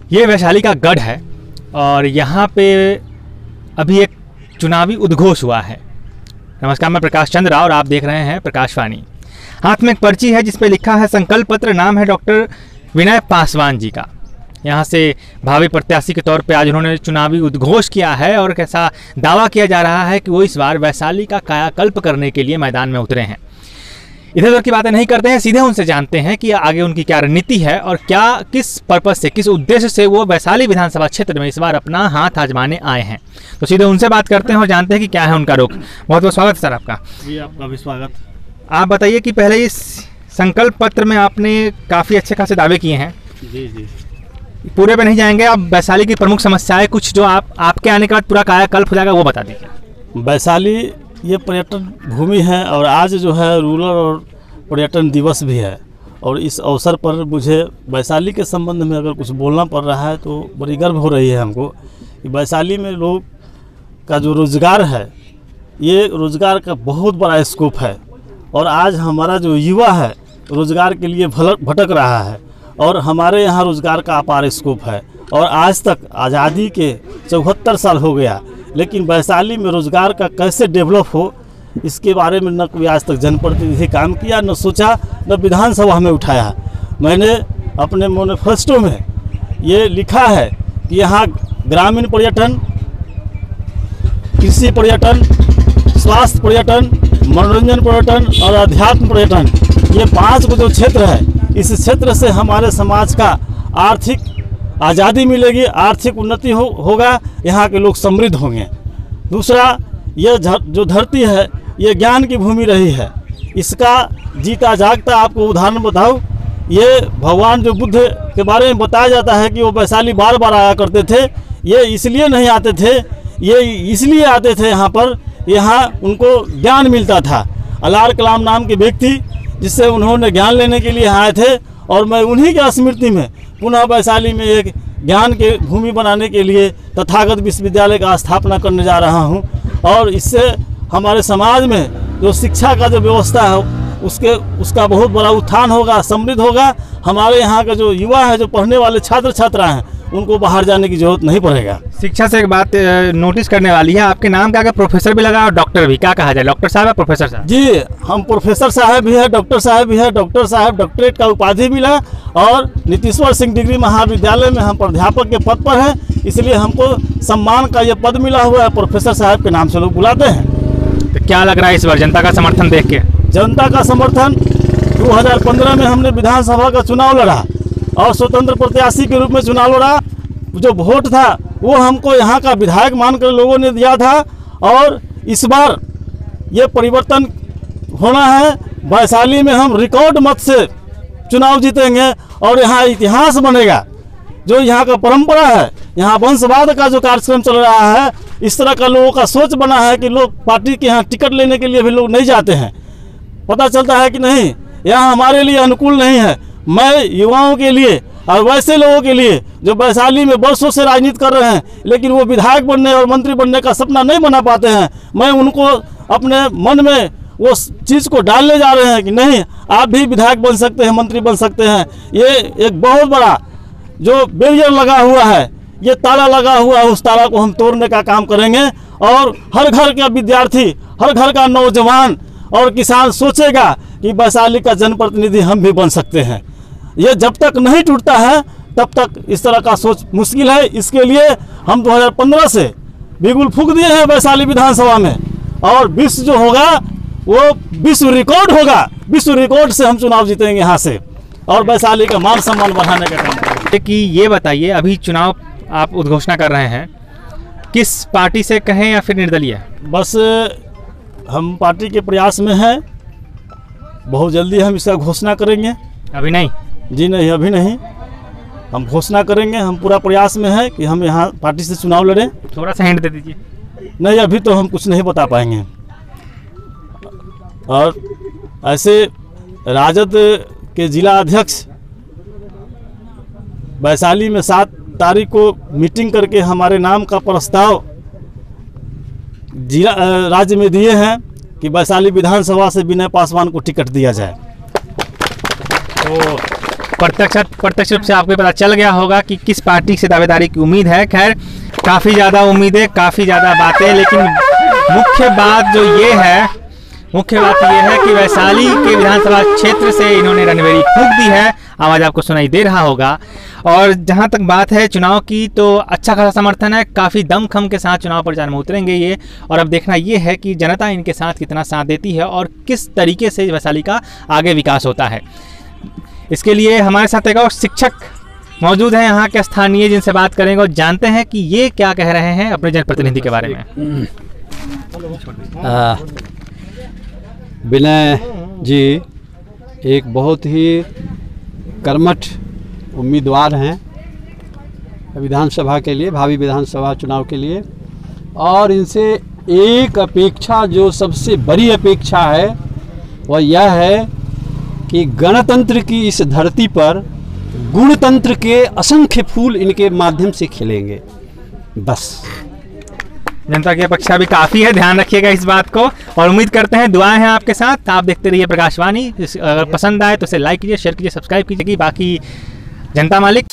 ये वैशाली का गढ़ है और यहाँ पे अभी एक चुनावी उद्घोष हुआ है। नमस्कार, मैं प्रकाश चंद्र राव और आप देख रहे हैं प्रकाशवाणी। हाथ में एक पर्ची है जिस पे लिखा है संकल्प पत्र। नाम है डॉक्टर विनय पासवान जी का। यहाँ से भावी प्रत्याशी के तौर पे आज उन्होंने चुनावी उद्घोष किया है और कैसा दावा किया जा रहा है कि वो इस बार वैशाली का कायाकल्प करने के लिए मैदान में उतरे हैं। इधर उधर की बातें नहीं करते हैं, सीधे उनसे जानते हैं कि आगे उनकी क्या रणनीति है और क्या किस पर्पस से, किस उद्देश्य से वो वैशाली विधानसभा क्षेत्र में इस बार अपना हाथ आजमाने आए हैं। तो सीधे उनसे बात करते हैं और जानते हैं कि क्या है उनका रुख। बहुत बहुत स्वागत है सर आपका। जी, आपका भी स्वागत। आप बताइए कि पहले इस संकल्प पत्र में आपने काफ़ी अच्छे खासे दावे किए हैं। जी जी, पूरे पे नहीं जाएंगे, आप वैशाली की प्रमुख समस्याएं कुछ जो आपके आने के बाद पूरा कायाकल्प हो जाएगा वो बता दीजिए। वैशाली ये पर्यटन भूमि है और आज जो है रूरल और पर्यटन दिवस भी है और इस अवसर पर मुझे वैशाली के संबंध में अगर कुछ बोलना पड़ रहा है तो बड़ी गर्व हो रही है हमको कि वैशाली में लोग का जो रोज़गार है, ये रोज़गार का बहुत बड़ा स्कोप है और आज हमारा जो युवा है रोज़गार के लिए भटक रहा है और हमारे यहाँ रोज़गार का अपार स्कोप है। और आज तक आज़ादी के 74 साल हो गया, लेकिन वैशाली में रोज़गार का कैसे डेवलप हो इसके बारे में न कोई आज तक जनप्रतिनिधि काम किया, न सोचा, न विधानसभा में उठाया। मैंने अपने मैनिफेस्टो में ये लिखा है कि यहाँ ग्रामीण पर्यटन, कृषि पर्यटन, स्वास्थ्य पर्यटन, मनोरंजन पर्यटन और अध्यात्म पर्यटन, ये 5 जो क्षेत्र है, इस क्षेत्र से हमारे समाज का आर्थिक आज़ादी मिलेगी, आर्थिक उन्नति होगा, यहाँ के लोग समृद्ध होंगे। दूसरा, ये जो धरती है ये ज्ञान की भूमि रही है। इसका जीता जागता आपको उदाहरण बताऊँ, ये भगवान जो बुद्ध के बारे में बताया जाता है कि वो वैशाली बार बार आया करते थे। ये इसलिए नहीं आते थे, ये इसलिए आते थे यहाँ पर, यहाँ उनको ज्ञान मिलता था। अलार कलाम नाम के व्यक्ति जिससे उन्होंने ज्ञान लेने के लिए आए थे और मैं उन्हीं के स्मृति में पुनः वैशाली में एक ज्ञान के भूमि बनाने के लिए तथागत विश्वविद्यालय का स्थापना करने जा रहा हूँ। और इससे हमारे समाज में जो शिक्षा का जो व्यवस्था है उसका बहुत बड़ा उत्थान होगा, समृद्ध होगा। हमारे यहाँ का जो युवा है, जो पढ़ने वाले छात्र छात्रा हैं, उनको बाहर जाने की जरूरत नहीं पड़ेगा। शिक्षा से एक बात नोटिस करने वाली है, आपके नाम का अगर प्रोफेसर भी लगा और डॉक्टर भी, क्या कहा जाए, डॉक्टर साहब या प्रोफेसर साहब? जी, हम प्रोफेसर साहब भी है, डॉक्टर साहब भी है। डॉक्टर साहब डॉक्टरेट का उपाधि मिला और नीतीश्वर सिंह डिग्री महाविद्यालय में हम प्राध्यापक के पद पर हैं, इसलिए हमको सम्मान का ये पद मिला हुआ है। प्रोफेसर साहब के नाम से लोग बुलाते हैं। तो क्या लग रहा है इस बार जनता का समर्थन देख के? जनता का समर्थन, 2015 में हमने विधानसभा का चुनाव लड़ा और स्वतंत्र प्रत्याशी के रूप में चुनाव लड़ा। जो वोट था वो हमको यहाँ का विधायक मानकर लोगों ने दिया था और इस बार ये परिवर्तन होना है। वैशाली में हम रिकॉर्ड मत से चुनाव जीतेंगे और यहाँ इतिहास बनेगा। जो यहाँ का परंपरा है, यहाँ वंशवाद का जो कार्यक्रम चल रहा है, इस तरह का लोगों का सोच बना है कि लोग पार्टी के यहाँ टिकट लेने के लिए भी लोग नहीं जाते हैं। पता चलता है कि नहीं, यहाँ हमारे लिए अनुकूल नहीं है। मैं युवाओं के लिए और वैसे लोगों के लिए जो वैशाली में वर्षों से राजनीति कर रहे हैं लेकिन वो विधायक बनने और मंत्री बनने का सपना नहीं बना पाते हैं, मैं उनको अपने मन में वो चीज़ को डालने जा रहे हैं कि नहीं, आप भी विधायक बन सकते हैं, मंत्री बन सकते हैं। ये एक बहुत बड़ा जो बैरियर लगा हुआ है, ये ताला लगा हुआ है, उस ताला को हम तोड़ने का काम करेंगे और हर घर का विद्यार्थी, हर घर का नौजवान और किसान सोचेगा कि वैशाली का जनप्रतिनिधि हम भी बन सकते हैं। ये जब तक नहीं टूटता है तब तक इस तरह का सोच मुश्किल है। इसके लिए हम 2015 से बिगुल फूंक दिए हैं वैशाली विधानसभा में और विश्व जो होगा वो विश्व रिकॉर्ड होगा। विश्व रिकॉर्ड से हम चुनाव जीतेंगे यहाँ से और वैशाली का मान सम्मान बढ़ाने का काम करेंगे। कि ये बताइए, अभी चुनाव आप उद्घोषणा कर रहे हैं, किस पार्टी से कहें या फिर निर्दलीय? बस हम पार्टी के प्रयास में हैं, बहुत जल्दी हम इसका घोषणा करेंगे। अभी नहीं? जी नहीं, अभी नहीं, हम घोषणा करेंगे। हम पूरा प्रयास में है कि हम यहाँ पार्टी से चुनाव लड़ें। थोड़ा सा हिंट दे दीजिए। नहीं, अभी तो हम कुछ नहीं बता पाएंगे। और ऐसे राजद के जिला अध्यक्ष वैशाली में 7 तारीख को मीटिंग करके हमारे नाम का प्रस्ताव जिला राज्य में दिए हैं कि वैशाली विधानसभा से विनय पासवान को टिकट दिया जाए। तो प्रत्यक्ष रूप से आपको पता चल गया होगा कि किस पार्टी से दावेदारी की उम्मीद है। खैर, काफ़ी ज़्यादा उम्मीदें, काफ़ी ज़्यादा बातें, लेकिन मुख्य बात ये है कि वैशाली के विधानसभा क्षेत्र से इन्होंने रणबेरी फूंक दी है। आवाज़ आपको सुनाई दे रहा होगा। और जहां तक बात है चुनाव की, तो अच्छा खासा समर्थन है, काफ़ी दमखम के साथ चुनाव प्रचार में उतरेंगे ये। और अब देखना ये है कि जनता इनके साथ कितना साथ देती है और किस तरीके से वैशाली का आगे विकास होता है। इसके लिए हमारे साथ एक और शिक्षक मौजूद हैं यहाँ के स्थानीय, जिनसे बात करेंगे और जानते हैं कि ये क्या कह रहे हैं अपने जनप्रतिनिधि के बारे में। विनय जी एक बहुत ही कर्मठ उम्मीदवार हैं विधानसभा के लिए, भावी विधानसभा चुनाव के लिए। और इनसे एक अपेक्षा, जो सबसे बड़ी अपेक्षा है, वह यह है कि गणतंत्र की इस धरती पर गुणतंत्र के असंख्य फूल इनके माध्यम से खिलेंगे। बस जनता की अपेक्षा भी काफ़ी है, ध्यान रखिएगा इस बात को। और उम्मीद करते हैं, दुआएं हैं आपके साथ। आप देखते रहिए प्रकाशवाणी। अगर पसंद आए तो इसे लाइक कीजिए, शेयर कीजिए, सब्सक्राइब कीजिए। बाकी जनता मालिक।